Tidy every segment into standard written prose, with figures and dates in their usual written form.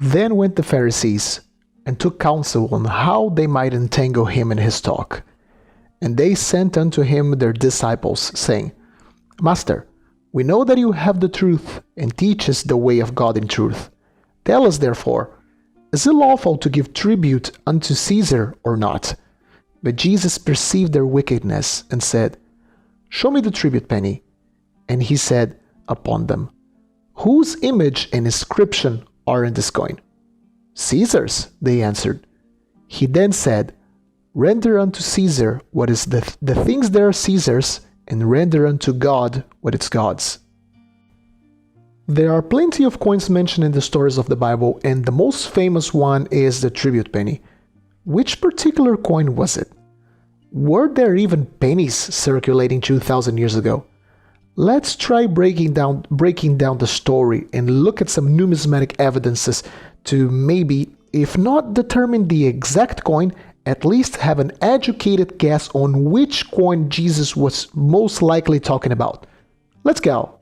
Then went the Pharisees, and took counsel on how they might entangle him in his talk. And they sent unto him their disciples, saying, Master, we know that you have the truth, and teach us the way of God in truth. Tell us therefore, is it lawful to give tribute unto Caesar or not? But Jesus perceived their wickedness, and said, Show me the tribute penny. And he said upon them, Whose image and inscription are in this coin? Caesar's, they answered. He then said, Render unto Caesar what is the things that are Caesar's, and render unto God what is God's. There are plenty of coins mentioned in the stories of the Bible, and the most famous one is the tribute penny. Which particular coin was it? Were there even pennies circulating 2,000 years ago? Let's try breaking down the story and look at some numismatic evidences to maybe, if not determine the exact coin, at least have an educated guess on which coin Jesus was most likely talking about. Let's go!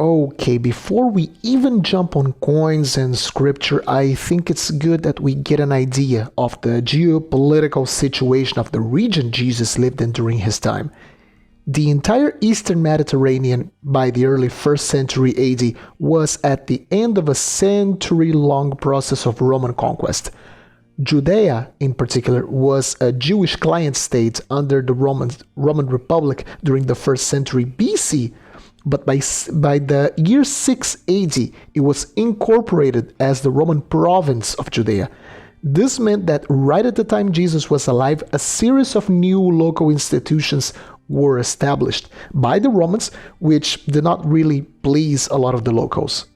Okay, before we even jump on coins and scripture, I think it's good that we get an idea of the geopolitical situation of the region Jesus lived in during his time. The entire Eastern Mediterranean by the early 1st century AD was at the end of a century-long process of Roman conquest. Judea, in particular, was a Jewish client state under the Roman Republic during the 1st century BC, but by the year 6 AD, it was incorporated as the Roman province of Judea. This meant that right at the time Jesus was alive, a series of new local institutions were established by the Romans, which did not really please a lot of the locals.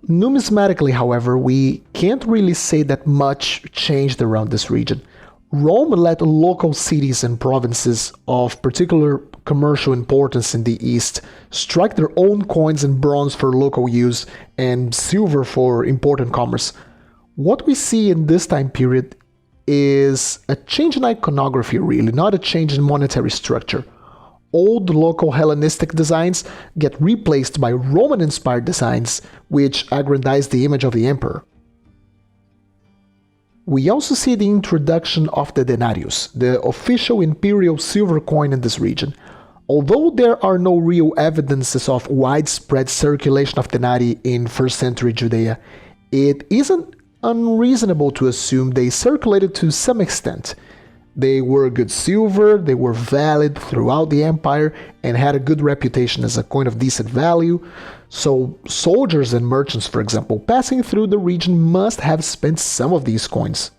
Numismatically, however, we can't really say that much changed around this region. Rome let local cities and provinces of particular commercial importance in the East strike their own coins in bronze for local use and silver for important commerce. What we see in this time period is a change in iconography, really, not a change in monetary structure. Old local Hellenistic designs get replaced by Roman-inspired designs, which aggrandize the image of the emperor. We also see the introduction of the denarius, the official imperial silver coin in this region. Although there are no real evidences of widespread circulation of denarii in 1st century Judea, it isn't unreasonable to assume they circulated to some extent. They were good silver, they were valid throughout the empire, and had a good reputation as a coin of decent value. So soldiers and merchants, for example, passing through the region must have spent some of these coins.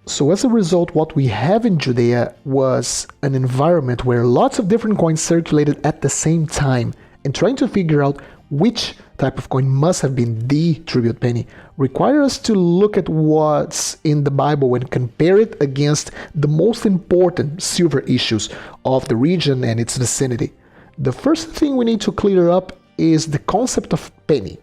So as a result, what we have in Judea was an environment where lots of different coins circulated at the same time, and trying to figure out which type of coin must have been the tribute penny requires us to look at what's in the Bible and compare it against the most important silver issues of the region and its vicinity. The first thing we need to clear up is the concept of penny.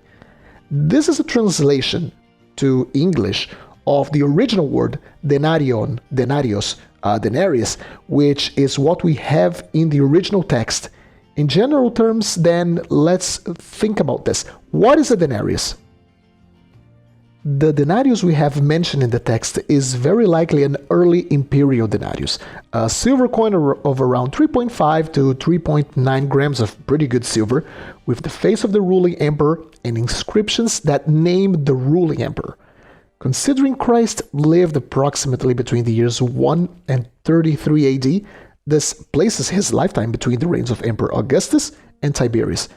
This is a translation to English of the original word denarion, denarius, denarius, which is what we have in the original text. In general terms, then, let's think about this. What is a denarius? The denarius we have mentioned in the text is very likely an early imperial denarius, a silver coin of around 3.5 to 3.9 grams of pretty good silver, with the face of the ruling emperor and inscriptions that name the ruling emperor. Considering Christ lived approximately between the years 1 and 33 AD, this places his lifetime between the reigns of Emperor Augustus and Tiberius.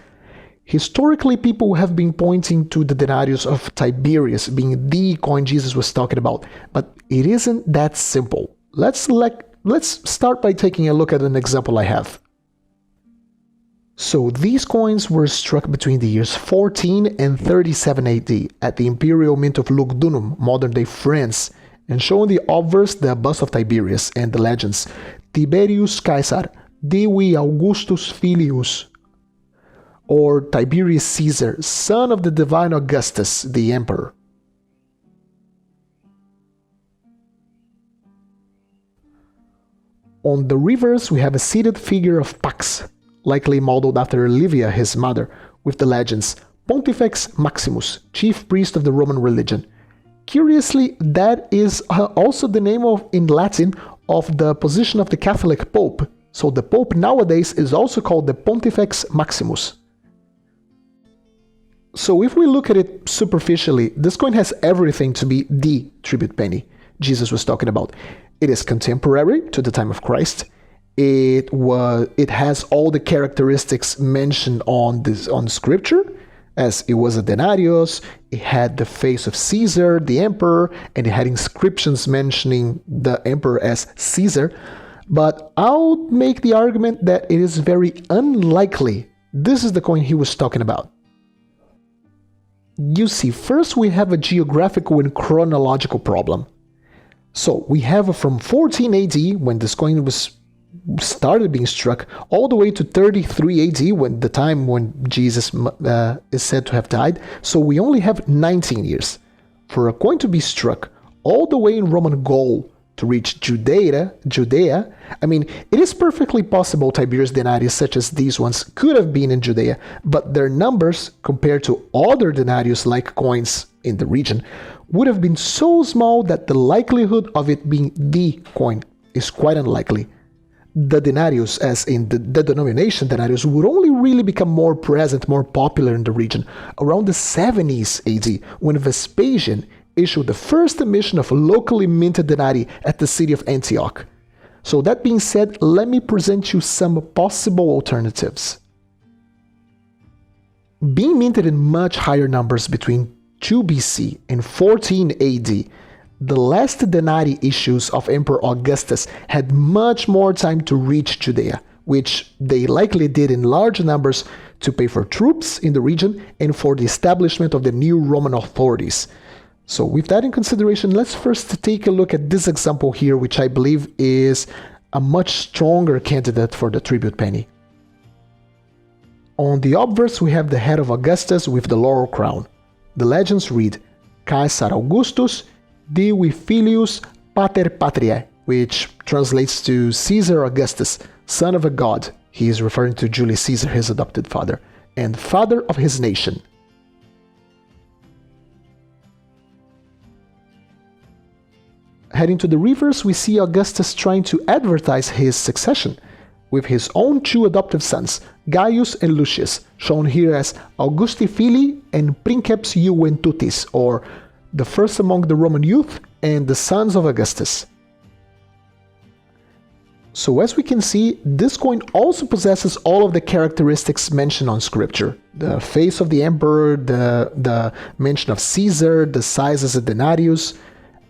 Historically, people have been pointing to the denarius of Tiberius being the coin Jesus was talking about, but it isn't that simple. Let's start by taking a look at an example I have. So these coins were struck between the years 14 and 37 AD at the imperial mint of Lugdunum, modern-day France, and show in the obverse the bust of Tiberius and the legends Tiberius Caesar, Devi Augustus Filius, or Tiberius Caesar, son of the divine Augustus, the emperor. On the reverse, we have a seated figure of Pax, likely modeled after Livia, his mother, with the legends Pontifex Maximus, chief priest of the Roman religion. Curiously, that is also the name in Latin of the position of the Catholic Pope. So the Pope nowadays is also called the Pontifex Maximus. So if we look at it superficially, this coin has everything to be the tribute penny Jesus was talking about. It is contemporary to the time of Christ. It has all the characteristics mentioned on Scripture, as it was a denarius, it had the face of Caesar, the emperor, and it had inscriptions mentioning the emperor as Caesar. But I'll make the argument that it is very unlikely this is the coin he was talking about. You see, first we have a geographical and chronological problem. So we have from 14 AD, when this coin started being struck, all the way to 33 AD, when the time when Jesus is said to have died. So we only have 19 years. For a coin to be struck all the way in Roman Gaul to reach Judea, I mean, it is perfectly possible Tiberius denarius such as these ones could have been in Judea, but their numbers compared to other denarius-like coins in the region would have been so small that the likelihood of it being the coin is quite unlikely. The denarius, as in the denomination denarius, would only really become more present, more popular in the region around the 70s AD, when Vespasian issued the first emission of locally minted denarii at the city of Antioch. So that being said, let me present you some possible alternatives. Being minted in much higher numbers between 2 BC and 14 AD, the last denarii issues of Emperor Augustus had much more time to reach Judea, which they likely did in large numbers to pay for troops in the region and for the establishment of the new Roman authorities. So with that in consideration, let's first take a look at this example here, which I believe is a much stronger candidate for the tribute penny. On the obverse, we have the head of Augustus with the laurel crown. The legends read, Caesar Augustus, Divi Filius Pater Patriae, which translates to Caesar Augustus, son of a god. He is referring to Julius Caesar, his adopted father, and father of his nation. Heading to the reverse, we see Augustus trying to advertise his succession with his own two adoptive sons, Gaius and Lucius, shown here as Augusti Filii and Princeps Juventutis, or the first among the Roman youth and the sons of Augustus. So as we can see, this coin also possesses all of the characteristics mentioned on Scripture. The face of the emperor, the mention of Caesar, the size as a denarius.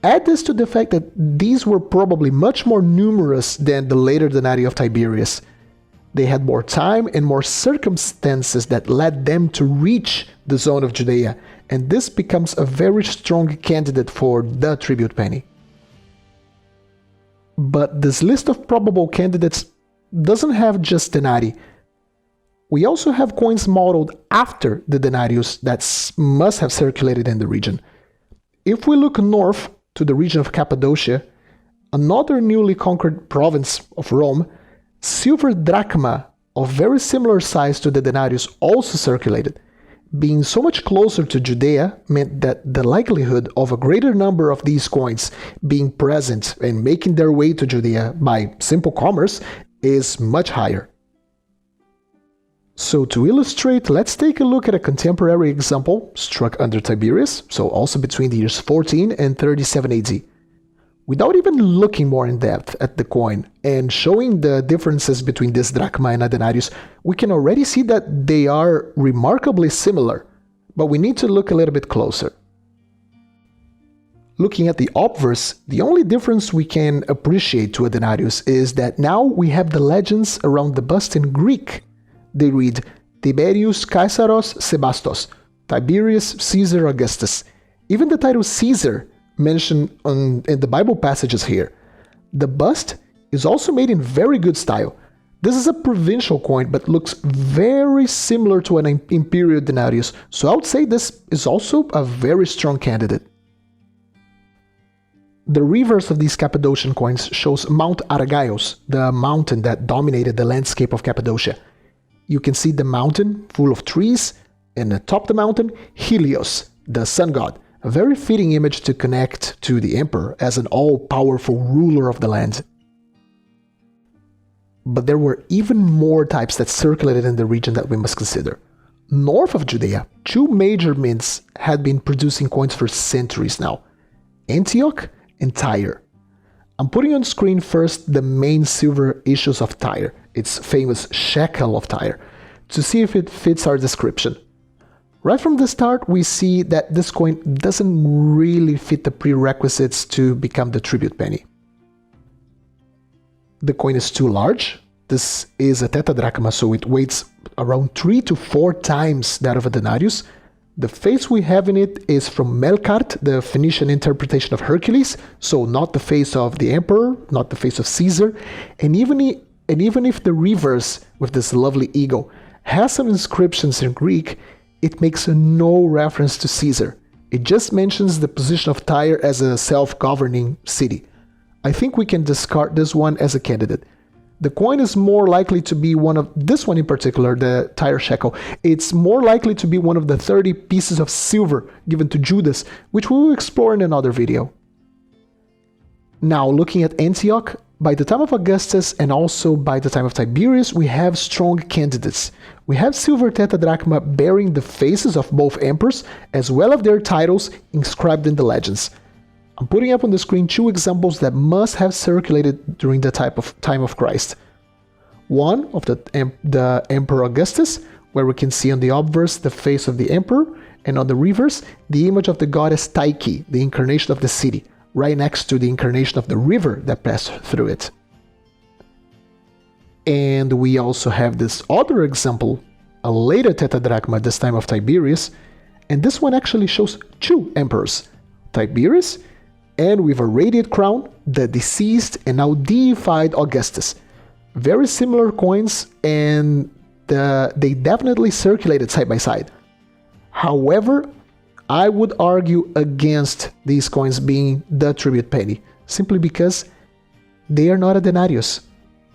Add this to the fact that these were probably much more numerous than the later denarii of Tiberius. They had more time and more circumstances that led them to reach the zone of Judea, and this becomes a very strong candidate for the tribute penny. But this list of probable candidates doesn't have just denarii. We also have coins modeled after the denarius that must have circulated in the region. If we look north to the region of Cappadocia, another newly conquered province of Rome, silver drachma of very similar size to the denarius also circulated. Being so much closer to Judea meant that the likelihood of a greater number of these coins being present and making their way to Judea by simple commerce is much higher. So to illustrate, let's take a look at a contemporary example struck under Tiberius, so also between the years 14 and 37 AD. Without even looking more in depth at the coin and showing the differences between this drachma and a denarius, we can already see that they are remarkably similar, but we need to look a little bit closer. Looking at the obverse, the only difference we can appreciate to a denarius is that now we have the legends around the bust in Greek. They read Tiberius Caesaros Sebastos, Tiberius Caesar Augustus. Even the title Caesar mentioned in the Bible passages here. The bust is also made in very good style. This is a provincial coin but looks very similar to an imperial denarius, so I would say this is also a very strong candidate. The reverse of these Cappadocian coins shows Mount Aragaios, the mountain that dominated the landscape of Cappadocia. You can see the mountain full of trees, and atop the mountain, Helios, the sun god, a very fitting image to connect to the emperor as an all-powerful ruler of the land. But there were even more types that circulated in the region that we must consider. North of Judea, two major mints had been producing coins for centuries now: Antioch and Tyre. I'm putting on screen first the main silver issues of Tyre, its famous shekel of Tyre, to see if it fits our description. Right from the start, we see that this coin doesn't really fit the prerequisites to become the tribute penny. The coin is too large. This is a tetradrachma, so it weighs around 3 to 4 times that of a denarius. The face we have in it is from Melkart, the Phoenician interpretation of Hercules, so not the face of the emperor, not the face of Caesar, and even if the reverse with this lovely eagle has some inscriptions in Greek, it makes no reference to Caesar. It just mentions the position of Tyre as a self-governing city. I think we can discard this one as a candidate. The coin is more likely to be one of, this one in particular, the Tyre shekel, it's more likely to be one of the 30 pieces of silver given to Judas, which we will explore in another video. Now, looking at Antioch, by the time of Augustus and also by the time of Tiberius, we have strong candidates. We have silver tetradrachma bearing the faces of both emperors, as well as their titles inscribed in the legends. I'm putting up on the screen 2 examples that must have circulated during the time of Christ. One of the Emperor Augustus, where we can see on the obverse the face of the emperor, and on the reverse the image of the goddess Tyche, the incarnation of the city, right next to the incarnation of the river that passed through it. And we also have this other example, a later tetradrachma, this time of Tiberius, and this one actually shows 2 emperors, Tiberius, and with a radiate crown, the deceased and now deified Augustus. Very similar coins, and they definitely circulated side by side. However, I would argue against these coins being the tribute penny, simply because they are not a denarius.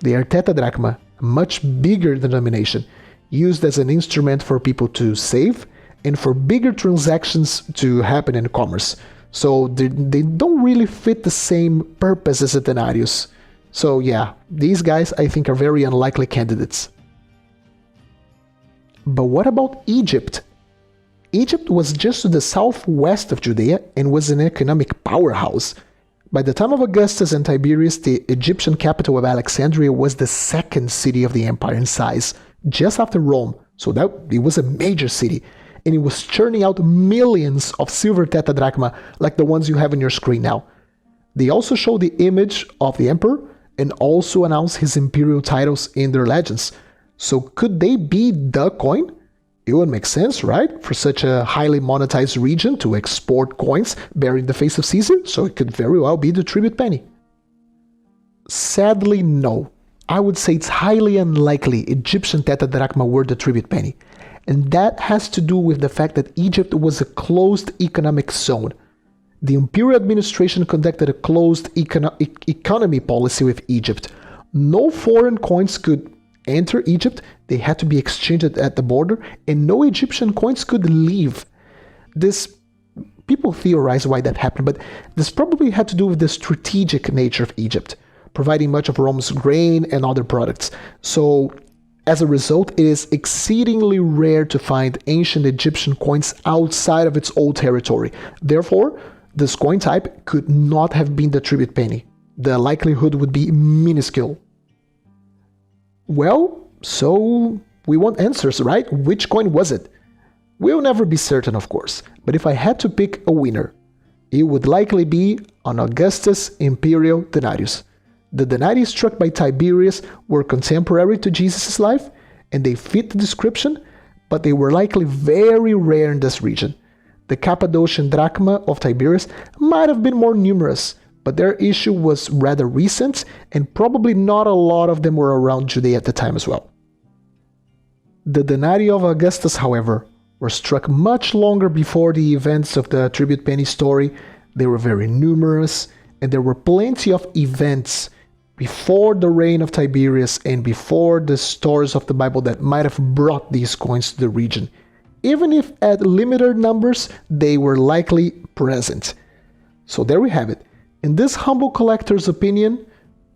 They are tetradrachma, a much bigger denomination, used as an instrument for people to save and for bigger transactions to happen in commerce. So they don't really fit the same purpose as a denarius. So yeah, these guys I think are very unlikely candidates. But what about Egypt? Egypt was just to the southwest of Judea and was an economic powerhouse. By the time of Augustus and Tiberius, the Egyptian capital of Alexandria was the second city of the empire in size, just after Rome, so that it was a major city. And it was churning out millions of silver tetradrachma like the ones you have on your screen now. They also show the image of the emperor and also announce his imperial titles in their legends. So could they be the coin? It would make sense, right? For such a highly monetized region to export coins bearing the face of Caesar, so it could very well be the tribute penny. Sadly, no. I would say it's highly unlikely Egyptian tetradrachma were the tribute penny. And that has to do with the fact that Egypt was a closed economic zone. The imperial administration conducted a closed economy policy with Egypt. No foreign coins could enter Egypt, they had to be exchanged at the border, and no Egyptian coins could leave. People theorize why that happened, but this probably had to do with the strategic nature of Egypt, providing much of Rome's grain and other products. So, as a result, it is exceedingly rare to find ancient Egyptian coins outside of its old territory. Therefore, this coin type could not have been the tribute penny. The likelihood would be minuscule. Well, so we want answers, right? Which coin was it? We'll never be certain, of course, but if I had to pick a winner, it would likely be an Augustus imperial denarius. The denarii struck by Tiberius were contemporary to Jesus' life, and they fit the description, but they were likely very rare in this region. The Cappadocian drachma of Tiberius might have been more numerous, but their issue was rather recent, and probably not a lot of them were around Judea at the time as well. The denarii of Augustus, however, were struck much longer before the events of the tribute penny story. They were very numerous, and there were plenty of events before the reign of Tiberius and before the stories of the Bible that might have brought these coins to the region. Even if at limited numbers, they were likely present. So there we have it. In this humble collector's opinion,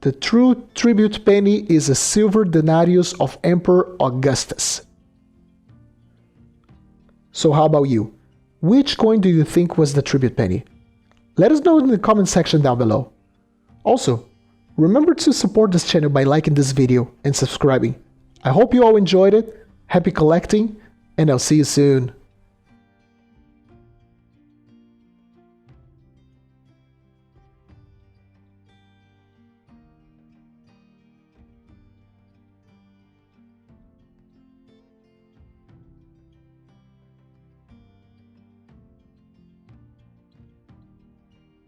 the true tribute penny is a silver denarius of Emperor Augustus. So how about you? Which coin do you think was the tribute penny? Let us know in the comment section down below. Also, remember to support this channel by liking this video and subscribing. I hope you all enjoyed it, happy collecting, and I'll see you soon.